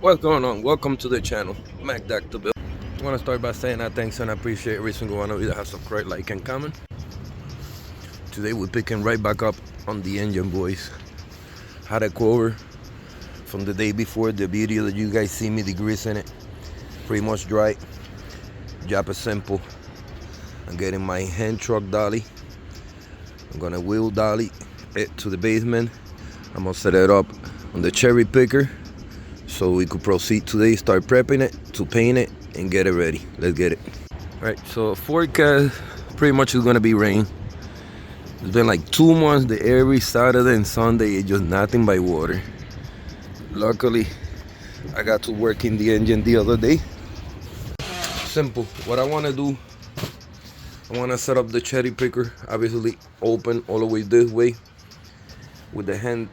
What's going on? Welcome to the channel, Mac Dr. Bill. I want to start by saying I thanks and I appreciate every single one of you that has subscribed, like, and comment. Today we're picking right back up on the engine, boys. Had a cover from the day before, the video that you guys see me, the grease in it. Pretty much dry. Job is simple. I'm getting my hand truck dolly. I'm gonna wheel dolly it to the basement. I'm gonna set it up on the cherry picker, so we could proceed today, start prepping it to paint it and get it ready. Let's get it. All right, so forecast pretty much is gonna be rain. It's been like 2 months that every Saturday and Sunday it's just nothing but water. Luckily, I got to work in the engine the other day. Simple. What I wanna do, I wanna set up the cherry picker, obviously open all the way this way. With the hand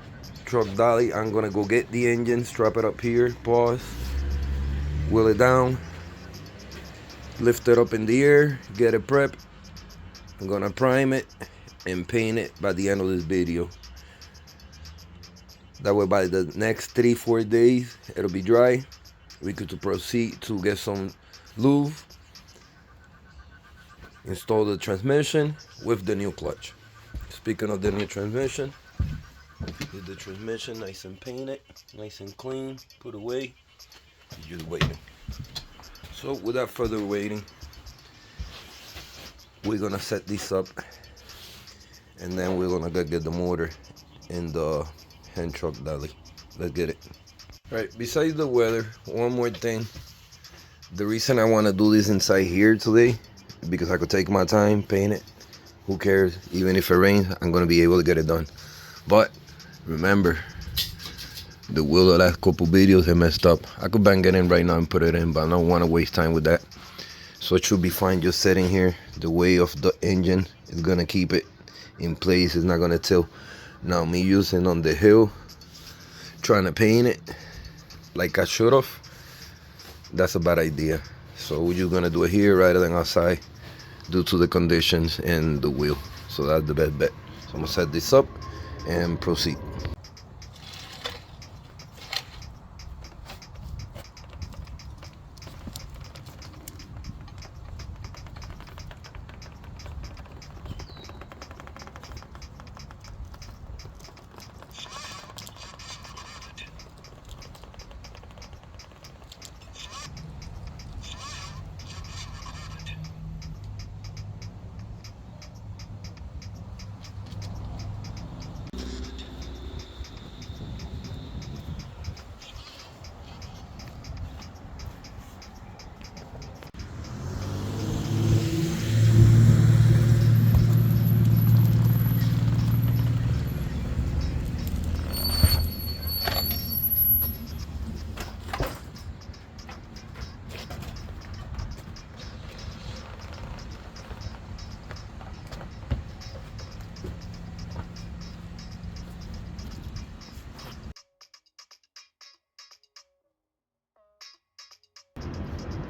truck dolly, I'm gonna go get the engine, strap it up here, pause, wheel it down, lift it up in the air, get it prepped. I'm gonna prime it and paint it by the end of this video. That way by the next 3-4 days it'll be dry. We could proceed to get some lube, install the transmission with the new clutch. Speaking of the new transmission, get the transmission nice and painted, nice and clean, put away. You're just waiting. So without further waiting, we're gonna set this up and then we're gonna go get the motor in the hand truck dolly. Let's get it. All right, besides the weather, one more thing. The reason I want to do this inside here today is because I could take my time, paint it. Who cares? Even if it rains, I'm gonna be able to get it done. But remember, the wheel the last couple videos have messed up. I could bang it in right now and put it in, but I don't want to waste time with that. So it should be fine just sitting here. The weight of the engine is gonna keep it in place. It's not gonna tilt. Now me using on the hill, trying to paint it like I should have, that's a bad idea. So we're just gonna do it here rather than outside due to the conditions and the wheel. So that's the best bet. So I'm gonna set this up and proceed.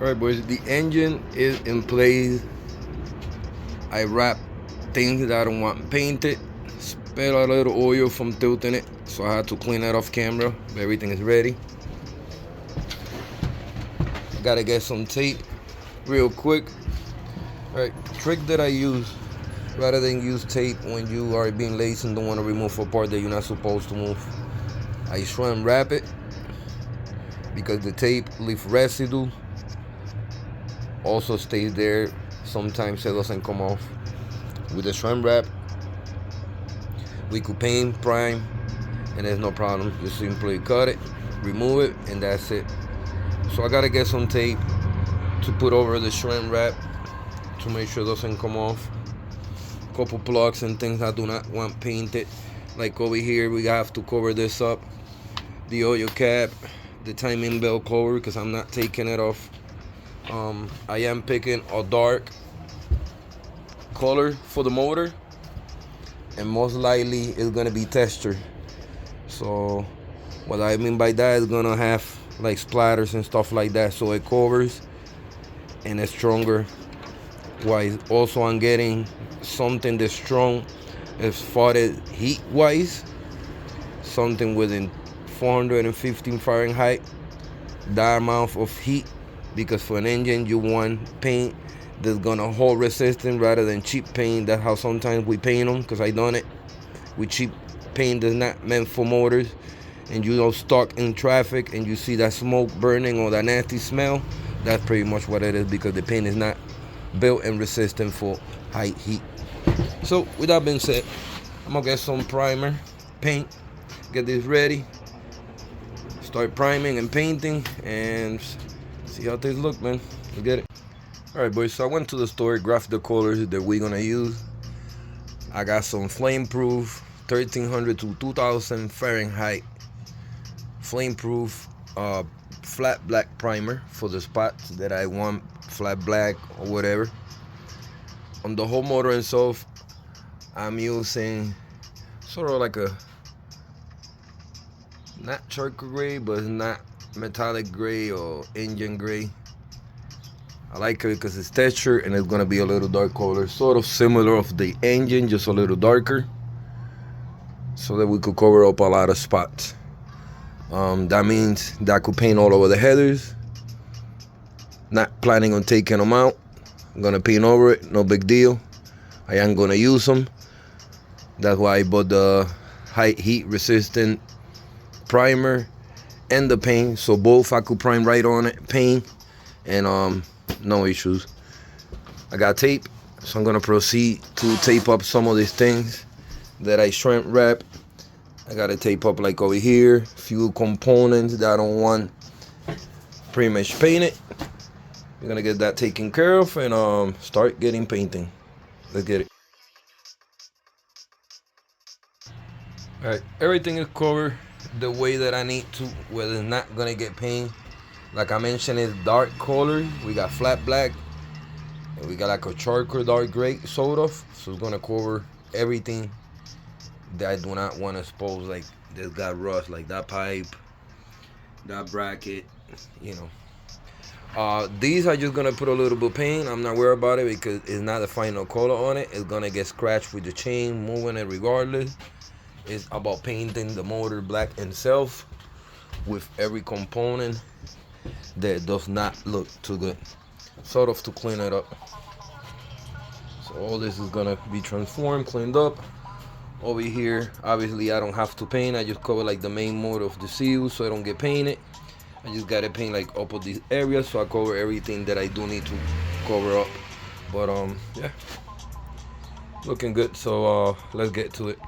Alright boys, the engine is in place. I wrap things that I don't want painted. Spilled a little oil from tilting it, so I had to clean that off camera. But everything is ready. Gotta get some tape real quick. Alright, trick that I use, rather than use tape when you are being lazy and don't want to remove a part that you're not supposed to move, I shrink wrap it, because the tape leaves residue. Also stays there. Sometimes it doesn't come off. With the shrink wrap, we could paint, prime, and there's no problem. You simply cut it, remove it, and that's it. So I gotta get some tape to put over the shrink wrap to make sure it doesn't come off. Couple plugs and things I do not want painted. Like over here, we have to cover this up. The oil cap, the timing belt cover, because I'm not taking it off. I am picking a dark color for the motor, and most likely it's gonna be texture. So what I mean by that is gonna have like splatters and stuff like that, so it covers and it's stronger. Wise also, I'm getting something that's strong as far as heat wise, something within 415 Fahrenheit that amount of heat, because for an engine you want paint that's gonna hold resistance rather than cheap paint. That's how sometimes we paint them, because I done it with cheap paint that's not meant for motors, and you know, stuck in traffic and you see that smoke burning or that nasty smell. That's pretty much what it is, because the paint is not built and resistant for high heat. So with that being said, I'm gonna get some primer, paint, get this ready, start priming and painting, and see how things look, man. Let's get it. Alright boys, so I went to the store, grabbed the colors that we're gonna use. I got some flame-proof 1300 to 2000 Fahrenheit flame-proof flat black primer for the spots that I want flat black or whatever. On the whole motor itself, I'm using sort of like a, not charcoal gray, but it's not metallic gray or engine gray. I like it because it's textured and it's gonna be a little dark color, sort of similar of the engine, just a little darker, so that we could cover up a lot of spots. That means that I could paint all over the headers. Not planning on taking them out. I'm gonna paint over it, no big deal. I am gonna use them. That's why I bought the high heat resistant primer and the paint, so both I could prime right on it, paint, and no issues. I got tape, so I'm gonna proceed to tape up some of these things that I shrink wrap. I gotta tape up like over here, few components that I don't want pretty much painted. We're gonna get that taken care of and start getting painting. Let's get it. Alright, everything is covered the way that I need to, where it's not gonna get paint. Like I mentioned, it's dark color. We got flat black, and we got like a charcoal dark gray sort of. So it's gonna cover everything that I do not want to expose, like this got rust, like that pipe, that bracket, you know. These are just gonna put a little bit of paint. I'm not worried about it because it's not the final color on it. It's gonna get scratched with the chain, moving it regardless. It's about painting the motor black itself with every component that does not look too good, sort of to clean it up. So all this is gonna be transformed, cleaned up. Over here, obviously I don't have to paint. I just cover like the main motor of the seal so I don't get painted. I just gotta paint like up of these areas, so I cover everything that I do need to cover up. But yeah, looking good. So let's get to it.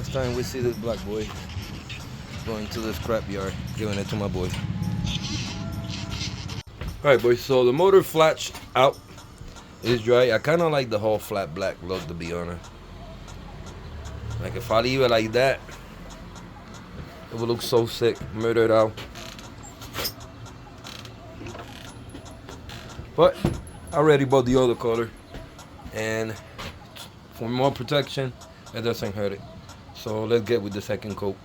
last time we see this black boy going to the scrap yard, giving it to my boy. Alright boys, so the motor flat's out. It's dry. I kind of like the whole flat black look, to be honest. Like if I leave it like that, it would look so sick, murdered out. But I already bought the other color, and for more protection, it doesn't hurt it. So let's get with the second coat.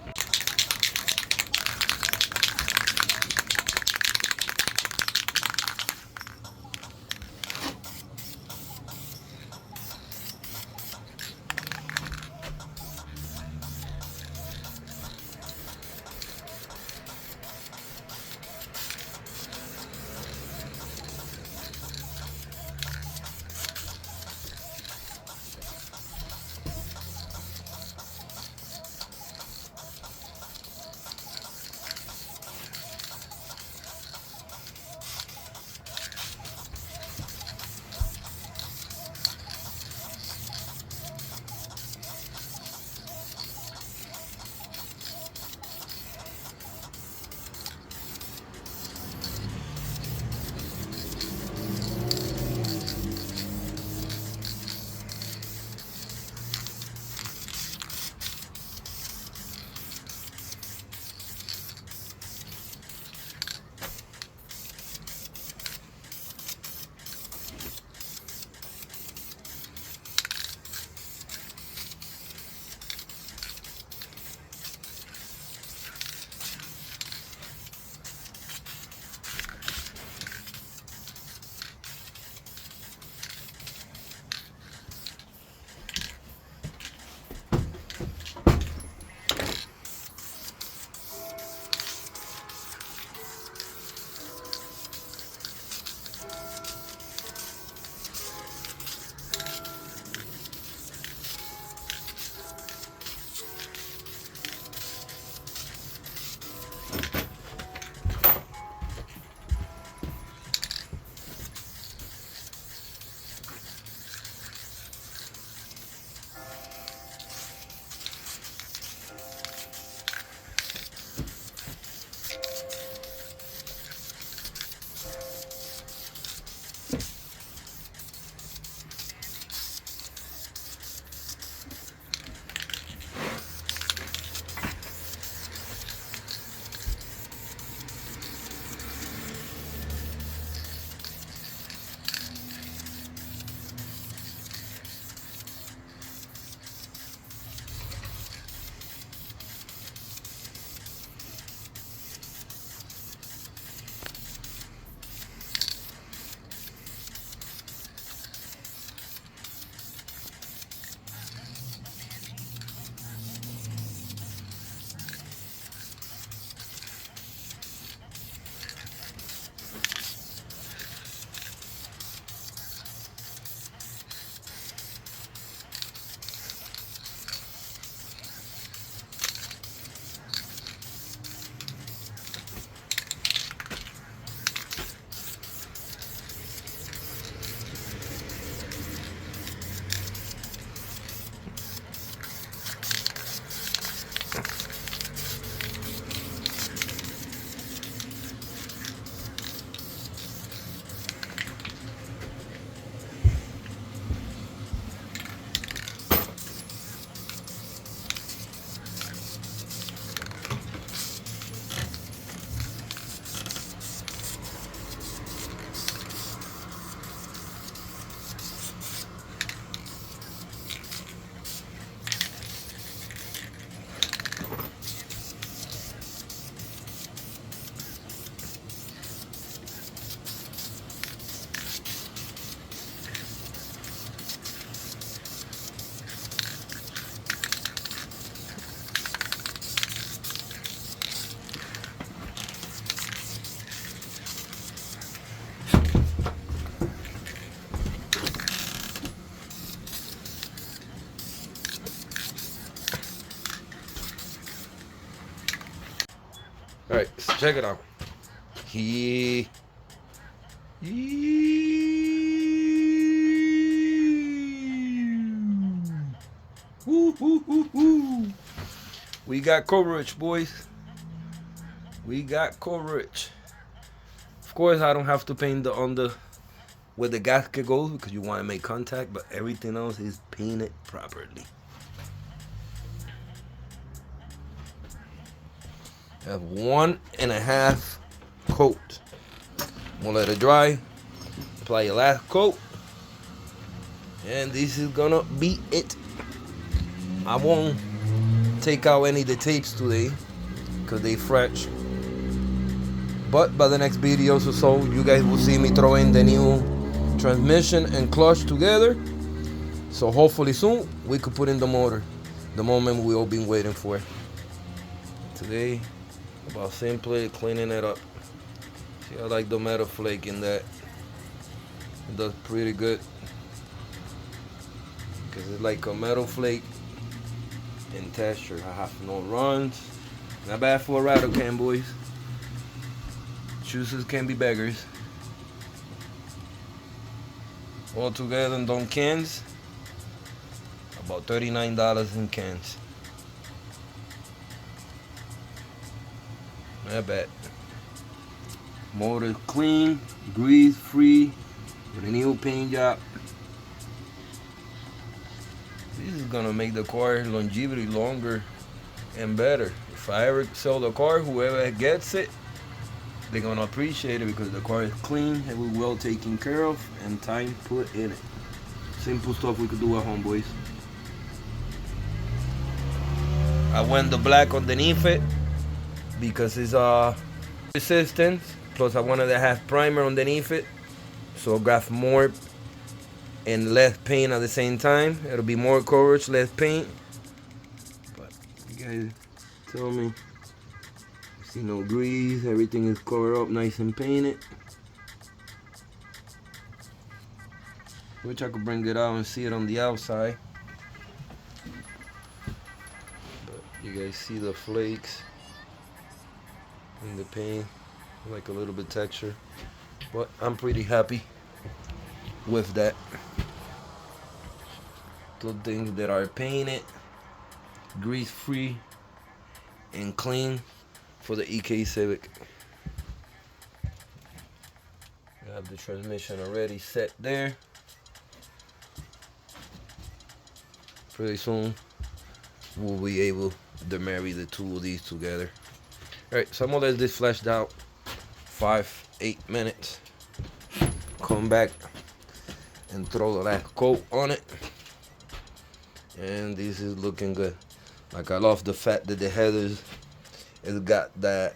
All right, so check it out. Woo, woo, woo, woo. We got coverage, boys. We got coverage. Of course, I don't have to paint the under where the gasket goes because you want to make contact, but everything else is painted properly. I have 1.5 coat. I'm gonna let it dry. Apply your last coat, and this is gonna be it. I won't take out any of the tapes today because they fresh. But by the next videos or so, you guys will see me throw in the new transmission and clutch together. So hopefully soon we could put in the motor, the moment we all been waiting for. Today, about simply cleaning it up. See, I like the metal flake in that. It does pretty good because it's like a metal flake in texture. I have no runs. Not bad for a rattle can, boys. Choosers can be beggars. All together in those cans, about $39 in cans. Not bad. Motor clean, grease free, with a new paint job. This is gonna make the car longevity longer and better. If I ever sell the car, whoever gets it, they're gonna appreciate it because the car is clean, it was well taken care of, and time put in it. Simple stuff we could do at home, boys. I went the black underneath it because it's resistance. Plus I wanted to have primer underneath it, so I got more and less paint at the same time. It'll be more coverage, less paint. But you guys tell me. See no grease, everything is covered up nice and painted. Wish I could bring it out and see it on the outside. But you guys see the flakes in the paint, like a little bit texture. But I'm pretty happy with that. The things that are painted, grease free and clean for the EK Civic. I have the transmission already set there. Pretty soon we'll be able to marry the two of these together. Alright, so I'm gonna let this flashed out 5-8 minutes. Come back and throw the last coat on it. And this is looking good. Like, I love the fact that the headers, it's got that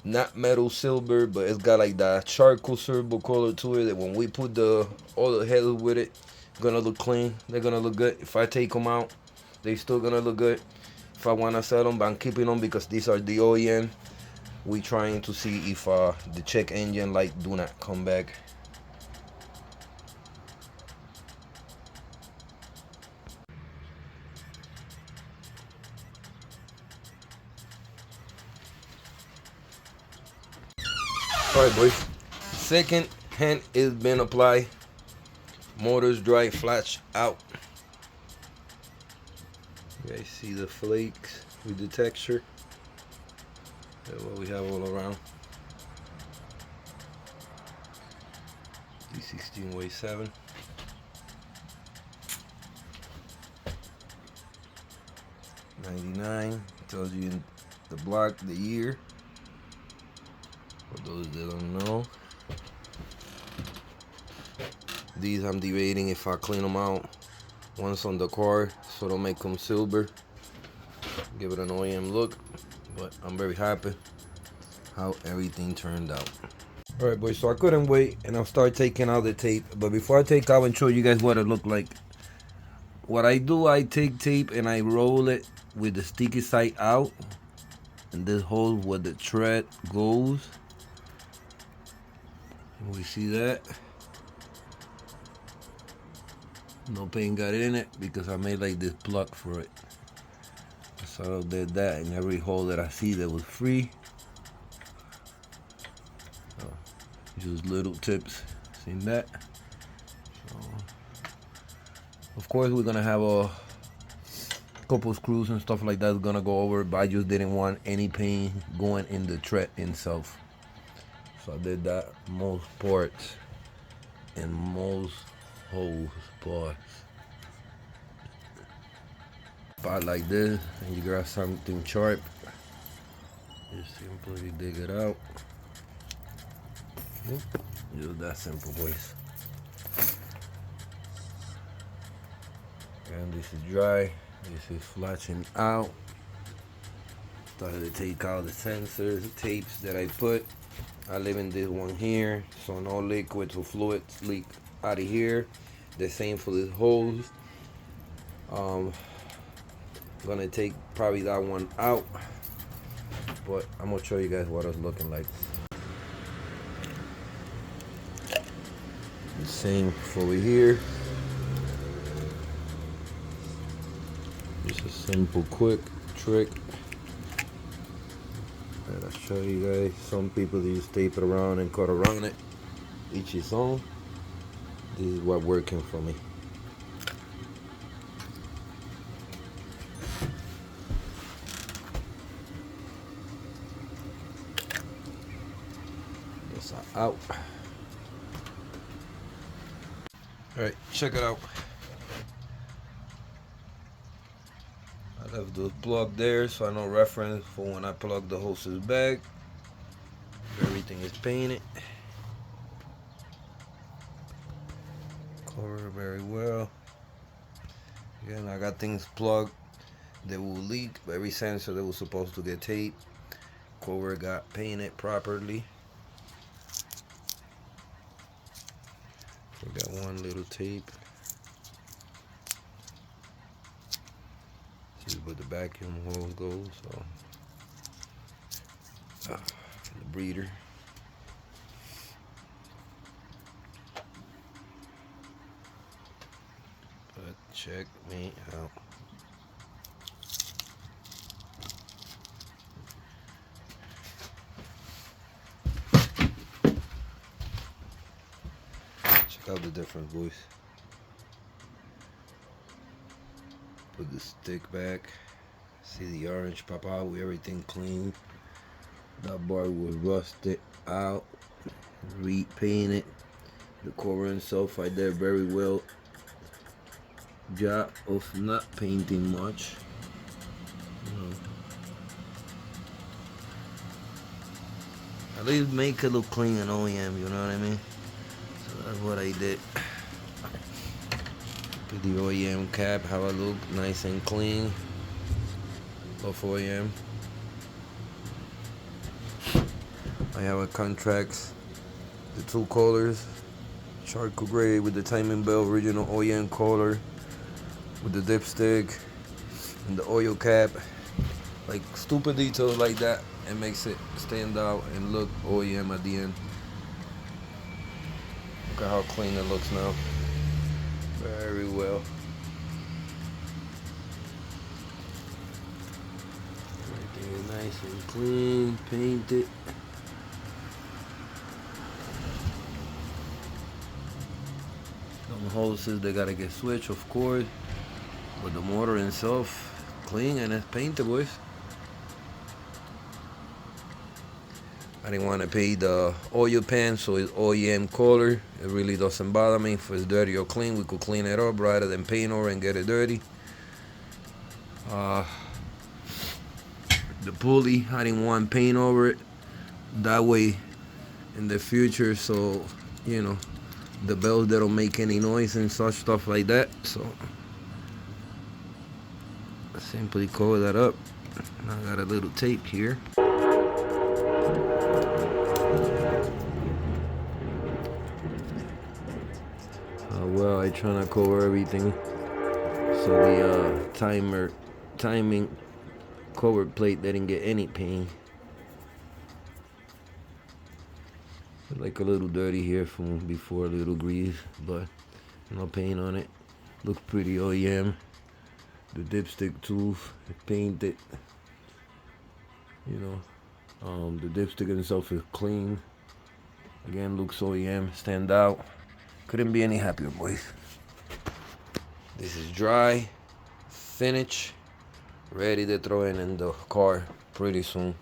not metal silver, but it's got like that charcoal silver color to it, that when we put all the headers with it, it's gonna look clean. They're gonna look good. If I take them out, they still gonna look good. If I wanna sell them, but I'm keeping them because these are the OEM. We trying to see if the check engine light do not come back. Alright, boys, second hand is been applied. Motor's dry, flash out. You guys see the flakes with the texture. That's what we have all around. D16 weighs 7. '99 tells you in the block, the year. For those that don't know, these I'm debating if I clean them out once on the car, so don't make them silver. Give it an OEM look, but I'm very happy how everything turned out. All right, boys. So I couldn't wait, and I'll start taking out the tape. But before I take out and show you guys what it looked like, what I do, I take tape and I roll it with the sticky side out, and this hole where the thread goes. We see that no paint got in it because I made like this plug for it. So I did that in every hole that I see that was free. So, just little tips. Seen that? So, of course, we're gonna have couple screws and stuff like that is gonna go over, but I just didn't want any paint going in the tread itself. So I did that most parts and most hose parts. Spot like this, and you grab something sharp, just simply dig it out. Just that simple, boys. And this is dry. This is flattening out. Started to take out the sensors, the tapes that I put. I live in this one here, so no liquids or fluids leak out of here. The same for this hose. Gonna take probably that one out, but I'm gonna show you guys what it's looking like. The same for over here. Just a simple, quick trick that I'll show you guys. Some people just tape it around and cut around it. Each his own. This is what working for me. This out. Alright, check it out. I left the plug there so I know reference for when I plug the hoses back. Everything is painted. Cover very well. Again, I got things plugged that will leak. Every sensor that was supposed to get taped, cover got painted properly. We got one little tape. This is where the vacuum hose goes. So, the breather. But check me out. Check out the difference, boys. Put the stick back. See the orange pop out with everything clean. That bar was rusted out. Repainted. The cover itself I did very well job of not painting much. At least make it look clean and OEM, you know what I mean? So that's what I did. Put the OEM cap, how it look nice and clean. Of OEM. I have a contracts, the two colors, charcoal gray with the timing belt, original OEM color, with the dipstick and the oil cap. Like stupid details like that, it makes it stand out and look OEM at the end. Look at how clean it looks now. Very well. Everything is nice and clean, painted. Some hoses they gotta get switched, of course, but the motor itself clean and it's painted, boys. I didn't want to pay the oil pan, so it's OEM color. It really doesn't bother me. If it's dirty or clean, we could clean it up rather than paint over and get it dirty. The pulley, I didn't want paint over it. That way, in the future, so you know, the belts that don't make any noise and such stuff like that. So I simply cover that up. I got a little tape here. Well, I try to cover everything so the timing cover plate didn't get any paint. Like a little dirty here from before, a little grease, but no paint on it. Looks pretty OEM. The dipstick tooth painted. You know, the dipstick itself is clean. Again, looks OEM, stand out. Couldn't be any happier, boys. This is dry, finish, ready to throw in the car pretty soon.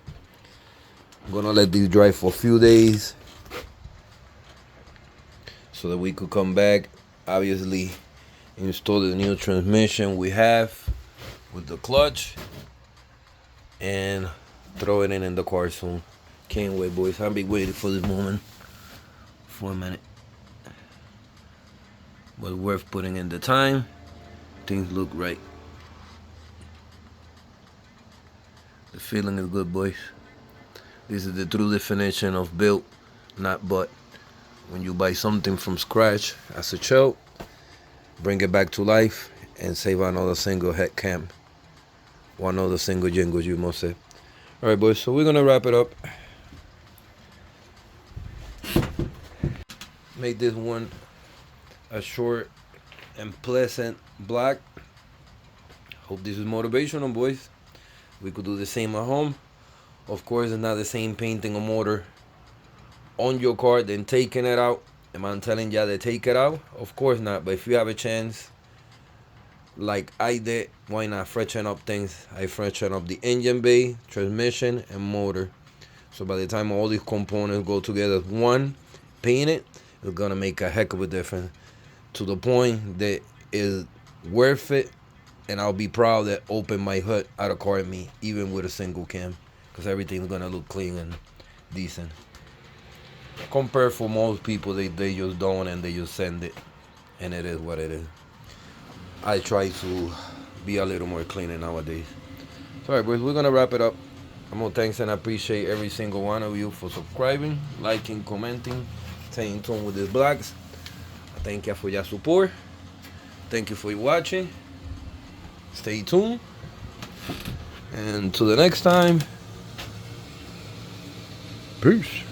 I'm gonna let these dry for a few days so that we could come back, obviously install the new transmission we have with the clutch and throw it in the car soon. Can't wait, boys. I've been waiting for this moment for a minute, but worth putting in the time. Things look right. The feeling is good, boys. This is the true definition of built, not bought. When you buy something from scratch as a child, bring it back to life and save another single head cam. One other single jingles, you must say. Alright, boys, so we're gonna wrap it up. Make this one a short and pleasant black. Hope this is motivational, boys. We could do the same at home. Of course, it's not the same painting a motor on your car than taking it out. Am I telling y'all to take it out? Of course not. But if you have a chance, like I did, why not freshen up things? I freshen up the engine bay, transmission, and motor. So by the time all these components go together as one, paint it, it's gonna make a heck of a difference. To the point that is worth it, and I'll be proud that open my hood out of car me, even with a single cam, because everything's gonna look clean and decent. Compared for most people, they just don't and they just send it, and it is what it is. I try to be a little more cleaner nowadays. So, alright, boys, we're gonna wrap it up. I'm gonna thanks and appreciate every single one of you for subscribing, liking, commenting, staying tuned with these blacks. I thank you for your support. Thank you for watching. Stay tuned. And till the next time, peace.